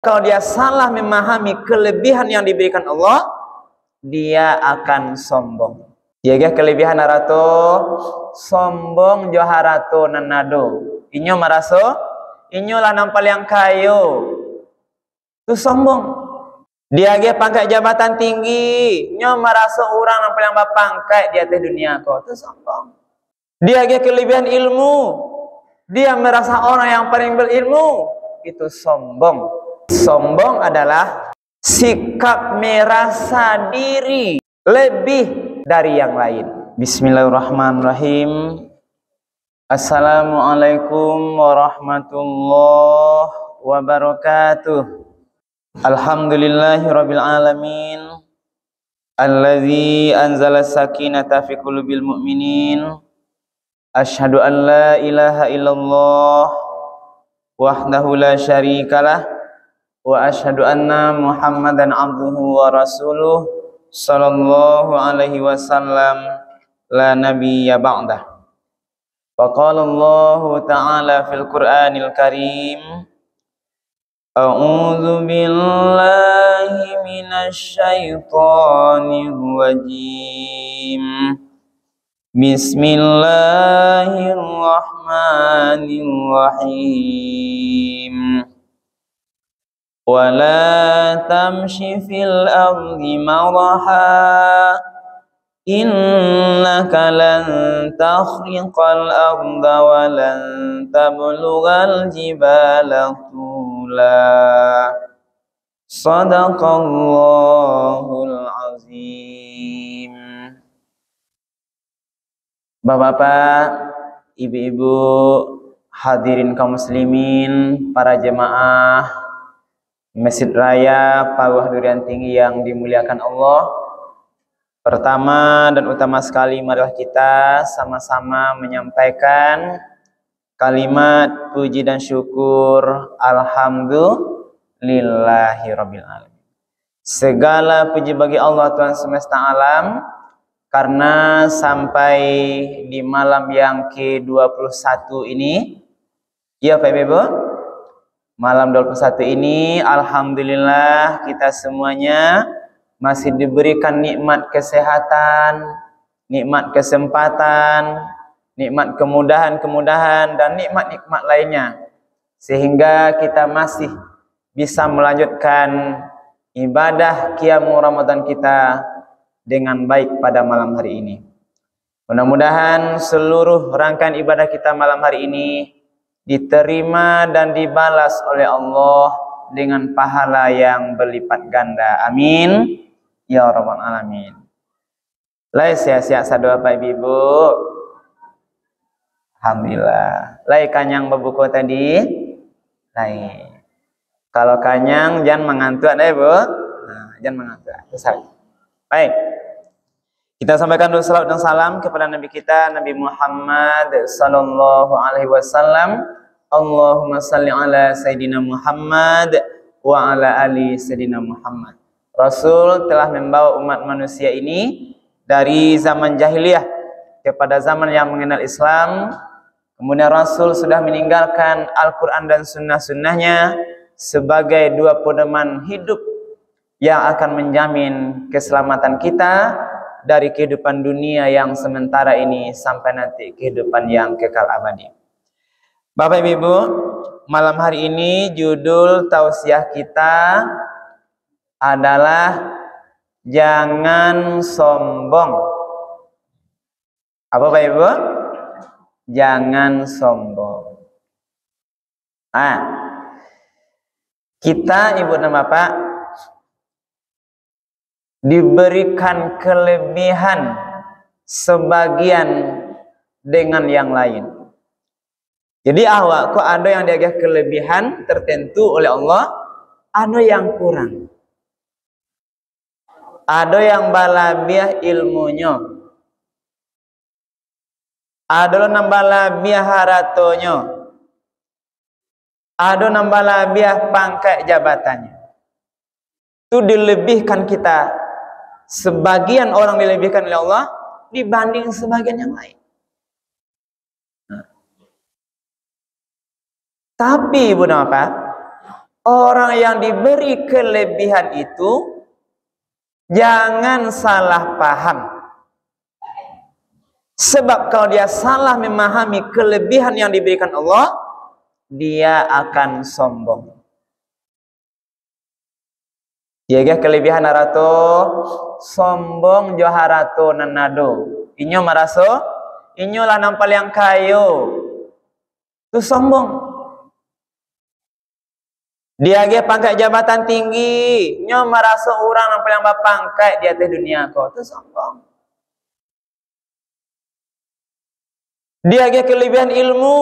Kalau dia salah memahami kelebihan yang diberikan Allah, dia akan sombong. Ya kelebihan arato sombong joharato nanado. Inyo maraso, inyo lah nampal yang kayo. Itu sombong. Dia pangkat jabatan tinggi, inyo maraso orang nampal yang bapangkat di atas dunia kau. Itu sombong. Dia kelebihan ilmu. Dia merasa orang yang paling berilmu. Itu sombong. Sombong adalah sikap merasa diri lebih dari yang lain. Bismillahirrahmanirrahim. Assalamualaikum warahmatullahi wabarakatuh. Alhamdulillahirabbil alamin. Allazi anzala sakinata fi qulubil mu'minin. Asyhadu an la ilaha illallah wahdahu la syarikalah wa asyhadu anna Muhammadan abduhu wa rasuluh sallallahu alaihi wasallam la nabiyya ba'dah. Wa qala Allah ta'ala fil Qur'anil Karim, a'udzu billahi minasy syaithanir rajim. Bismillahirrahmanirrahim. Wala tamshi fil ardi maraha innaka lan takhriqal arda wa lan tablughal jibala tula. Shadaqallahul azim. Bapak-bapak, ibu-ibu, hadirin kaum muslimin, para jemaah Masjid Raya Pawah Durian Tinggi yang dimuliakan Allah. Pertama dan utama sekali, marilah kita sama-sama menyampaikan kalimat puji dan syukur alhamdulillahirabbil alamin. Segala puji bagi Allah Tuhan semesta alam, karena sampai di malam yang ke-21 ini, ya Pak Ibu, malam 21 ini alhamdulillah kita semuanya masih diberikan nikmat kesehatan, nikmat kesempatan, nikmat kemudahan-kemudahan dan nikmat-nikmat lainnya, sehingga kita masih bisa melanjutkan ibadah qiyamul Ramadan kita dengan baik pada malam hari ini. Mudah-mudahan seluruh rangkaian ibadah kita malam hari ini diterima dan dibalas oleh Allah dengan pahala yang berlipat ganda. Amin ya rabbal alamin. Lai sia-sia sadua Bapak Ibu. Alhamdulillah. Lai kanyang bebuku tadi. Lai. Kalau kanyang jangan mengantuk deh, Bu. Nah, jangan mengantuk. Selesai. Baik. Kita sampaikan dulu salawat dan salam kepada Nabi kita, Nabi Muhammad sallallahu alaihi wasallam. Allahumma salli ala Sayyidina Muhammad wa ala ali Sayyidina Muhammad. Rasul telah membawa umat manusia ini dari zaman jahiliyah kepada zaman yang mengenal Islam. Kemudian Rasul sudah meninggalkan Al-Quran dan sunnah-sunnahnya sebagai dua pedoman hidup yang akan menjamin keselamatan kita dari kehidupan dunia yang sementara ini sampai nanti kehidupan yang kekal abadi. Bapak Ibu, malam hari ini judul tausiah kita adalah jangan sombong. Apa Bapak Ibu? Jangan sombong. Kita Ibu dan Bapak diberikan kelebihan sebagian dengan yang lain. Jadi awak kok ada yang diagih kelebihan tertentu oleh Allah, ada yang kurang. Ada yang balabiah ilmunya, ada yang balabiah haratonya, ada yang balabiah pangkat jabatannya. Itu dilebihkan kita. Sebagian orang dilebihkan oleh Allah dibanding sebagian yang lain. Tapi Ibu dan Bapak, orang yang diberi kelebihan itu jangan salah paham. Sebab kalau dia salah memahami kelebihan yang diberikan Allah, dia akan sombong. Jaga kelebihan arato sombong joharato nanado. Inyo maraso, inyo lah nampal yang kayo. Itu sombong. Dia ge pangkat jabatan tinggi, inyo maraso orang nampal yang bapangkat di atas dunia ko. Itu sombong. Dia ge kelebihan ilmu,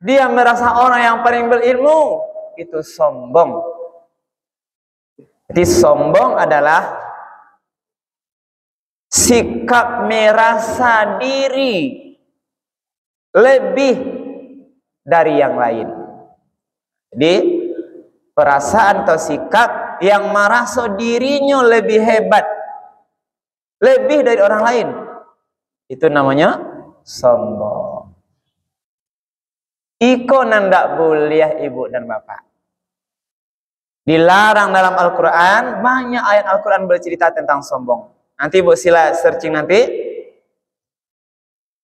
dia merasa orang yang paling berilmu, itu sombong. Jadi sombong adalah sikap merasa diri lebih dari yang lain. Jadi perasaan atau sikap yang merasa dirinya lebih hebat, lebih dari orang lain, itu namanya sombong. Iko nandak boleh ibu dan bapak. Dilarang dalam Al-Quran, banyak ayat Al-Quran bercerita tentang sombong. Nanti ibu sila searching nanti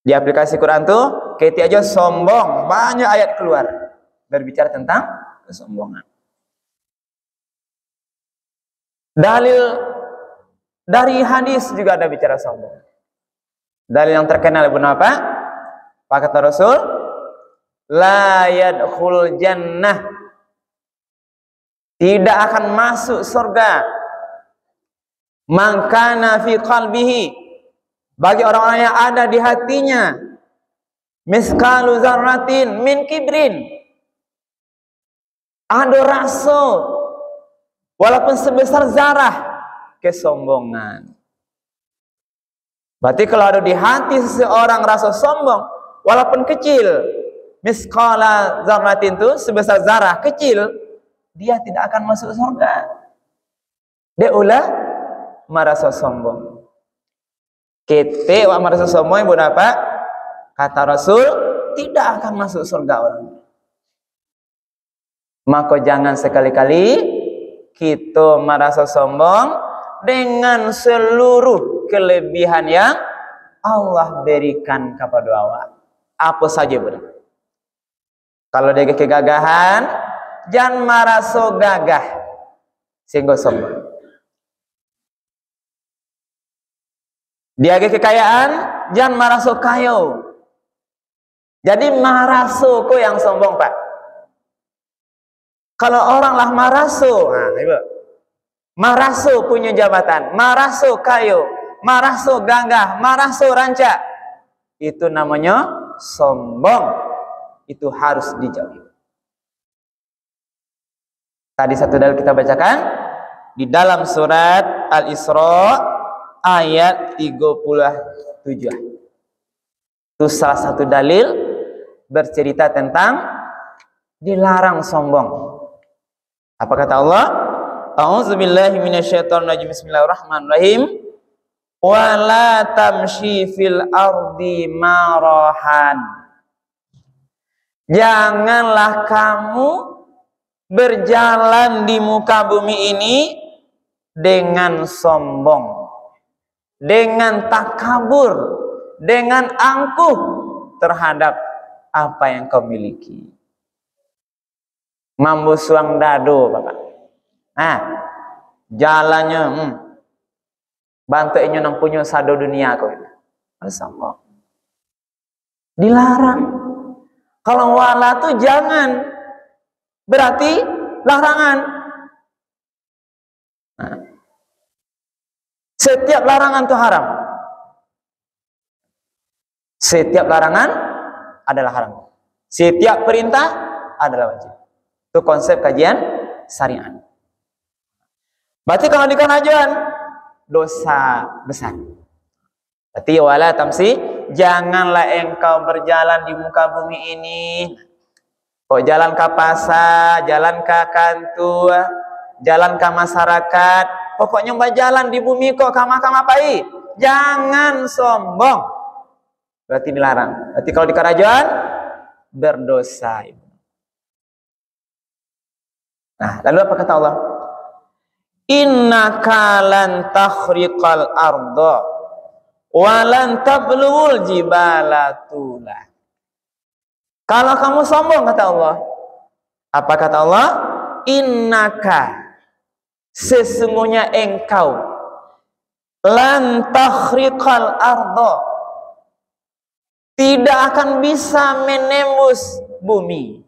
di aplikasi Quran tuh, ketik aja sombong, banyak ayat keluar berbicara tentang kesombongan. Dalil dari hadis juga ada bicara sombong. Dalil yang terkenal ibu apa? Apa kata Rasul? La yadkhul jannah, tidak akan masuk surga, man kana fi qalbihi, bagi orang-orang yang ada di hatinya, miskalu zarratin min kibrin, ada rasa walaupun sebesar zarah kesombongan. Berarti kalau ada di hati seseorang rasa sombong walaupun kecil, miskala zarratin itu sebesar zarah kecil, dia tidak akan masuk surga. Dia ulah merasa sombong. Kete wa merasa sombong ibu apa? Kata Rasul, tidak akan masuk surga orang. Maka jangan sekali-kali kita merasa sombong dengan seluruh kelebihan yang Allah berikan kepada awak. Apa saja benar. Kalau dia kegagahan, jangan merasa gagah sehingga sombong. Dia ke kekayaan, jangan merasa kayo. Jadi merasa kok yang sombong pak. Kalau orang lah merasa, nah ibu, merasa punya jabatan, merasa kayo, merasa gagah, merasa rancak, itu namanya sombong. Itu harus dijauhi. Tadi satu dalil kita bacakan di dalam surat Al-Isra ayat 37. Itu salah satu dalil bercerita tentang dilarang sombong. Apa kata Allah? A'udzubillahi minasyaitonirrajim. Bismillahirrahmanirrahim. Wa la tamshi fil ardi marahan. Janganlah kamu berjalan di muka bumi ini dengan sombong, dengan takabur, dengan angkuh terhadap apa yang kau miliki. Mambu suang dado, Bapak. Nah, jalannya bantu inyo nang punya sado dunia kau. Sombong. Dilarang. Kalau wala tuh jangan. Berarti larangan. Nah, setiap larangan itu haram. Setiap larangan adalah haram. Setiap perintah adalah wajib. Itu konsep kajian syariat. Berarti kalau dikanajuan dosa besar. Berarti wala tamsi, janganlah engkau berjalan di muka bumi ini. Kok jalan ke pasar, jalan ke kantor, jalan ke masyarakat, pokoknya mbak jalan di bumi kok kama-kama pai. Jangan sombong. Berarti dilarang. Berarti kalau di kerajaan berdosa. Nah, lalu apa kata Allah? Innaka lan takhriqal arda wa lan tablul jibala tula. Kalau kamu sombong, kata Allah. Apa kata Allah? Innaka, sesungguhnya engkau, lan takhriqal arda, tidak akan bisa menembus bumi.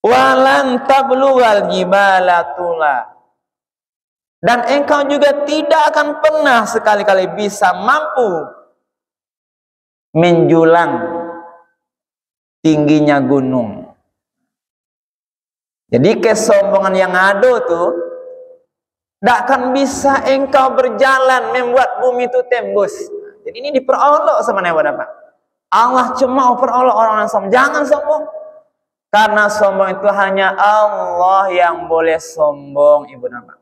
Walan tabluwal jibala tula, dan engkau juga tidak akan pernah sekali-kali bisa mampu menjulang tingginya gunung. Jadi kesombongan yang ada tuh tidak akan bisa engkau berjalan membuat bumi itu tembus. Jadi ini diperolok sama Pak. Allah cuma perolok orang yang sombong. Jangan sombong. Karena sombong itu hanya Allah yang boleh sombong, Ibu Nama.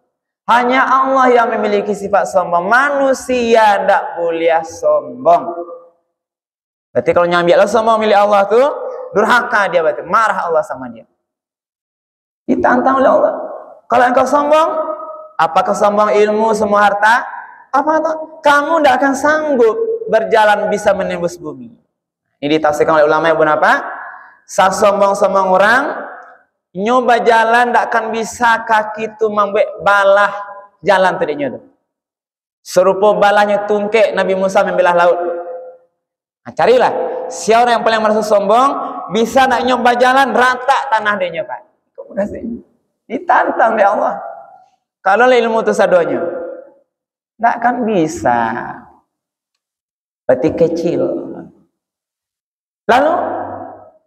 Hanya Allah yang memiliki sifat sombong. Manusia tidak boleh sombong. Berarti kalau nyambi Allah sombong milik Allah tuh durhaka dia, berarti marah Allah sama dia. Ditantang oleh Allah. Kalau engkau sombong, apakah sombong ilmu, semua harta? Apa itu? Kamu tidak akan sanggup berjalan bisa menembus bumi. Ini ditafsirkan oleh ulama Ibu Nama. Saat sombong-sombong orang nyoba jalan tidak akan bisa, kaki itu membuat balah jalan tadinya tuh. Serupa balahnya tungkek Nabi Musa membelah laut. Nah, carilah siapa yang paling merasa sombong, bisa nak nyoba jalan rata tanah dia Pak. Kok kasih? Ditantang oleh Allah. Kalau ilmu itu sadonya, tidak akan bisa. Berarti kecil. Lalu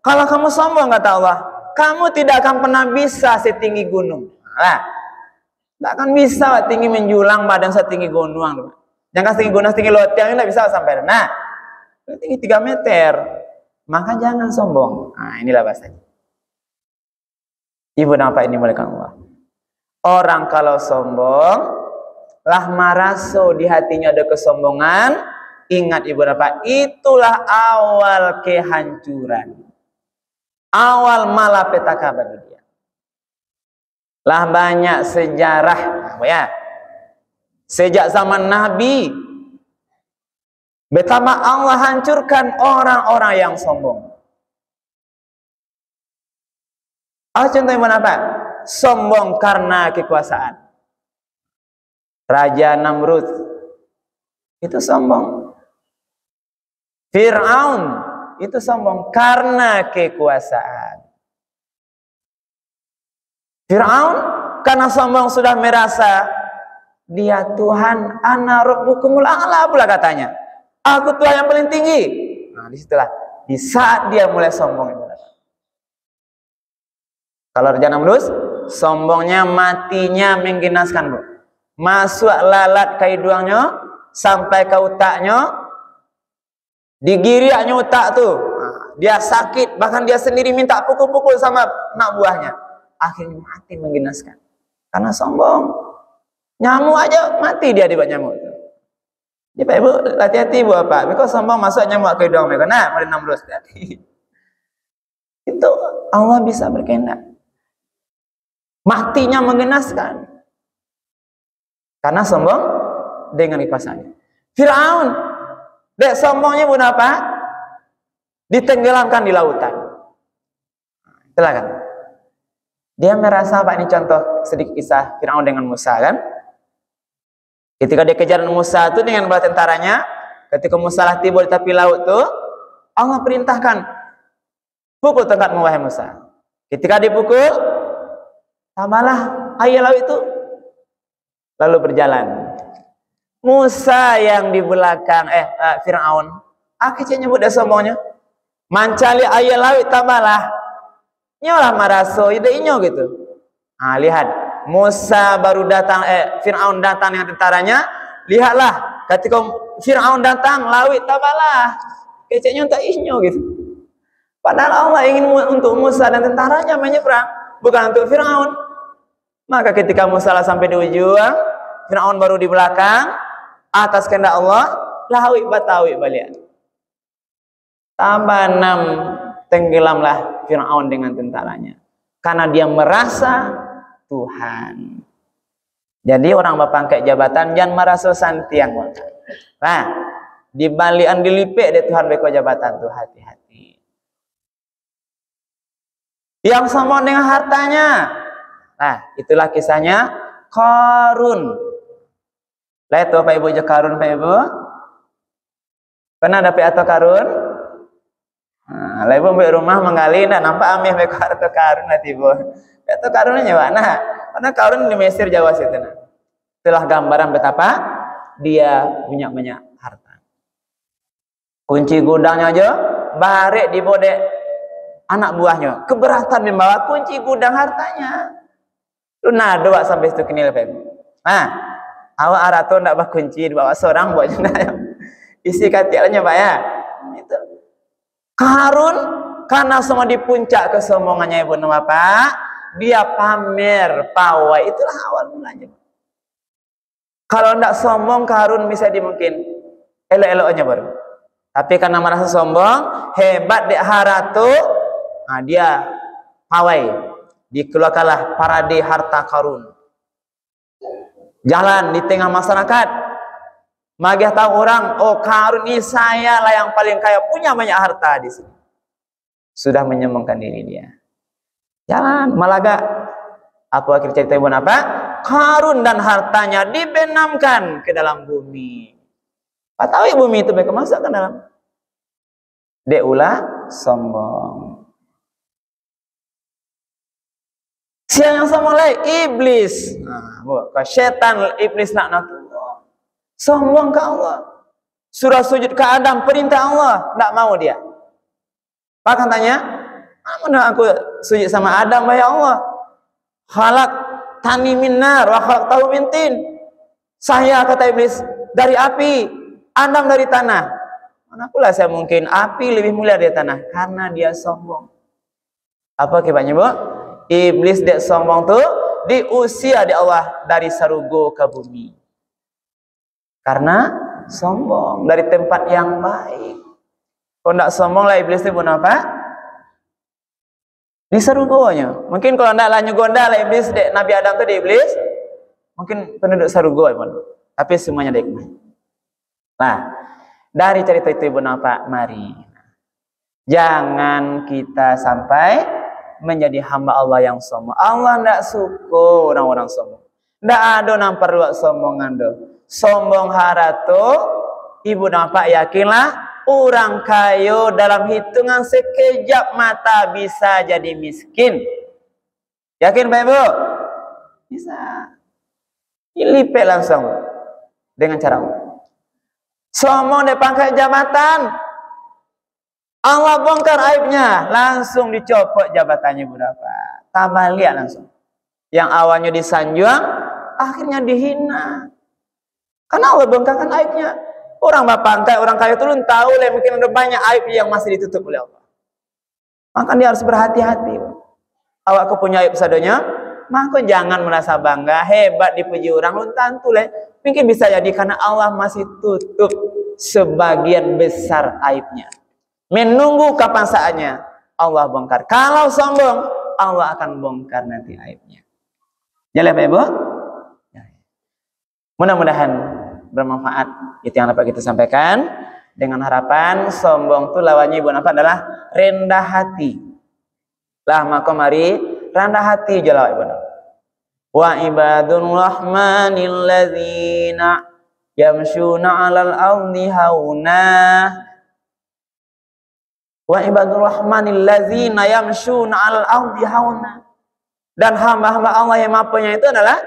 kalau kamu sombong, kata Allah, kamu tidak akan pernah bisa setinggi gunung. Nah, tidak akan bisa tinggi menjulang badan setinggi gunung. Jangan setinggi gunung, setinggi lotiang tidak bisa sampai. Nah, tinggi 3 meter. Maka jangan sombong. Nah, inilah bahasanya. Ibu Napa ini mulakan Allah. Orang kalau sombong, lah maraso di hatinya ada kesombongan. Ingat Ibu Napa, itulah awal kehancuran. Awal malapetaka bagi dia. Lah banyak sejarah, ya. Sejak zaman Nabi, betapa Allah hancurkan orang-orang yang sombong. Contohnya apa? Sombong karena kekuasaan. Raja Namrud itu sombong. Fir'aun itu sombong karena kekuasaan. Fir'aun karena sombong sudah merasa dia Tuhan, ana rabbukumul a'la pula katanya. Aku Tuhan yang paling tinggi. Nah, disitulah di saat dia mulai sombong. Kalau Raja Namrud, sombongnya matinya mengginaskan, Bu. Masuk lalat ke hidungnya sampai ke otaknya. Digiriaknya otak tuh, dia sakit, bahkan dia sendiri minta pukul-pukul sama anak buahnya. Akhirnya mati mengginaskan karena sombong. Nyamuk aja mati dia dibuat nyamuk. Jadi Pak Ibu hati-hati Bu apa? Because sombong masuk nyamuk ke hidung mereka. Nah, pada 16 hati. Itu Allah bisa berkehendak. Matinya menggenaskan karena sombong dengan kekuasaannya. Fir'aun, dek sombongnya pun apa? Ditenggelamkan di lautan. Itulah kan. Dia merasa apa, ini contoh sedikit kisah Fir'aun dengan Musa kan. Ketika dia kejar Musa itu dengan bala tentaranya, ketika Musa lah tiba di tepi laut itu, Allah perintahkan, pukul tongkatmu wahai Musa. Ketika dipukul, tambahlah air laut itu lalu berjalan. Musa yang di belakang Fir'aun, akhirnya nyebut dia sombongnya. Mancali air laut tambahlah. Nyolah maraso ide inyo gitu. Nah, lihat Musa baru datang, Fir'aun datang dengan tentaranya. Lihatlah ketika Fir'aun datang, laut tambahlah. Keceknya untuk inyo gitu. Padahal Allah ingin untuk Musa dan tentaranya menyeberang, bukan untuk Fir'aun. Maka ketika Musa sampai di ujung, Fir'aun baru di belakang, atas kehendak Allah, lawi batawi balik. Tambah 6, tenggelamlah Fir'aun dengan tentaranya. karena dia merasa Tuhan. Jadi orang berpangkat jabatan jangan merasa santiang. Nah, dibalikan dilipik deh Tuhan beko jabatan tuh, hati-hati. Yang sombong dengan hartanya. Nah, itulah kisahnya Qarun. Lah itu Pak Ibu Qarun Pak Ibu. Pernah dapat atau Qarun? Nah, lah Ibu di rumah menggali nak nampak amih beko atau Qarun nanti Ibu. Atau Qarunnya mana? Karena Qarun di Mesir Jawa situ nah. Itulah gambaran betapa dia punya banyak harta. Kunci gudangnya aja barek di bodek anak buahnya. Keberatan membawa kunci gudang hartanya. Lu nado sampai situ kenil Pak Ibu. Nah, awak arato ndak bawa kunci dibawa seorang buat isi katialnya Pak ya. Itu. Qarun karena semua di puncak kesombongannya Ibu nama Pak, dia pamer pawai, itulah awal mulanya. Kalau ndak sombong Qarun bisa dimungkin elok-eloknya baru. Tapi karena merasa sombong, hebat dek haratu, nah dia pawai, dikeluarkanlah parade harta Qarun. Jalan di tengah masyarakat, magih tahu orang, oh Qarun ini saya lah yang paling kaya, punya banyak harta di sini. Sudah menyombongkan diri dia. Jalan, malaga. Apa akhir cerita Ibu apa? Qarun dan hartanya dibenamkan ke dalam bumi. Pak tahu ya bumi itu baik masuk ke dalam. Dia ulah sombong. Siapa yang sombong lagi? Iblis. Nah, setan iblis laknatullah. Sombong ke Allah. Surah sujud ke Adam, perintah Allah, tidak mau dia. Pak katanya, mana aku sujud sama Adam ya Allah? Khalaq tani min nar wa khalaqtahu min tin. Saya kata iblis dari api, Adam dari tanah. Mana pula saya mungkin api lebih mulia dari tanah karena dia sombong. Apa akibatnya, Bu? Iblis dek sombong tuh diusir di Allah dari sarugo ke bumi. Karena sombong dari tempat yang baik. Kalau tidak sombong lah iblis itu buat apa? Di sarugonya. Mungkin kalau tidak lah nyugonda lah iblis dek Nabi Adam tuh di iblis. Mungkin penduduk sarugo ya, tapi semuanya dek. Nah, dari cerita itu Ibu Napa, mari jangan kita sampai menjadi hamba Allah yang sombong. Allah tidak suka orang-orang sombong. Tidak ada yang perlu sombongan do. Sombong harato, Ibu Napa yakinlah orang kaya dalam hitungan sekejap mata bisa jadi miskin. Yakin Pak Ibu? Bisa. Ilipet langsung dengan cara sombong di pangkat jabatan, Allah bongkar aibnya, langsung dicopot jabatannya berapa. Tambah lihat langsung. Yang awalnya disanjung, akhirnya dihina. Karena Allah bongkarkan aibnya. Orang bapangkai, orang kaya itu belum tahu lah, mungkin ada banyak aib yang masih ditutup oleh Allah. Maka dia harus berhati-hati. Awakku punya aib sadonya, maka jangan merasa bangga, hebat dipuji orang, belum tentu lah. Mungkin bisa jadi karena Allah masih tutup sebagian besar aibnya. Menunggu kapan saatnya Allah bongkar. Kalau sombong, Allah akan bongkar nanti aibnya. Jelas Pak Ibu? Mudah-mudahan bermanfaat itu yang dapat kita sampaikan. Dengan harapan sombong itu lawannya Ibu apa adalah rendah hati. Lah maka mari rendah hati jala Ibu. Wa ibadul rahmanil ladzina yamshuna 'alal ardi hauna. Wa ibadur rahmanil ladzina yamshuna 'alal ardi hauna. Dan hamba-hamba Allah yang mapanya itu adalah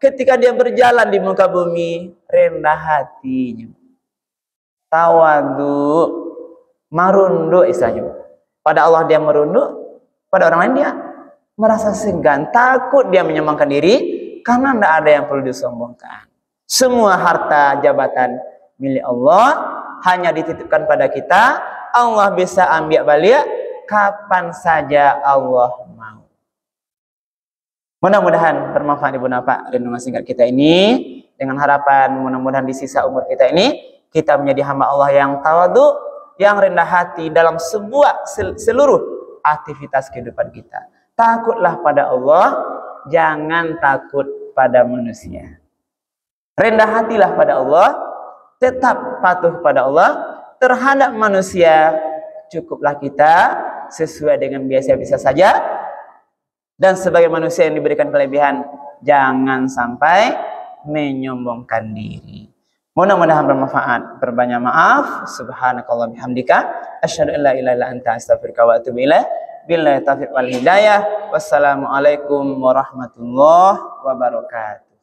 ketika dia berjalan di muka bumi rendah hatinya. Tawadu, marunduk istilahnya. Pada Allah dia merunduk, pada orang lain dia merasa segan, takut dia menyombongkan diri karena tidak ada yang perlu disombongkan. Semua harta jabatan milik Allah hanya dititipkan pada kita. Allah bisa ambil balik kapan saja Allah mau. Mudah-mudahan bermanfaat Ibu Napa renungan singkat kita ini, dengan harapan mudah-mudahan di sisa umur kita ini kita menjadi hamba Allah yang tawadu, yang rendah hati dalam seluruh aktivitas kehidupan kita. Takutlah pada Allah, jangan takut pada manusia. Rendah hatilah pada Allah, tetap patuh pada Allah. Terhadap manusia, cukuplah kita sesuai dengan biasa-biasa saja. Dan sebagai manusia yang diberikan kelebihan, jangan sampai menyombongkan diri. Mudah-mudahan bermanfaat. Berbanyak maaf. Subhanakallah bihamdika. Asyhadu an la ilaha illa anta astaghfiruka wa atubu ilaik. Billahi taufiq wal hidayah. Wassalamualaikum warahmatullahi wabarakatuh.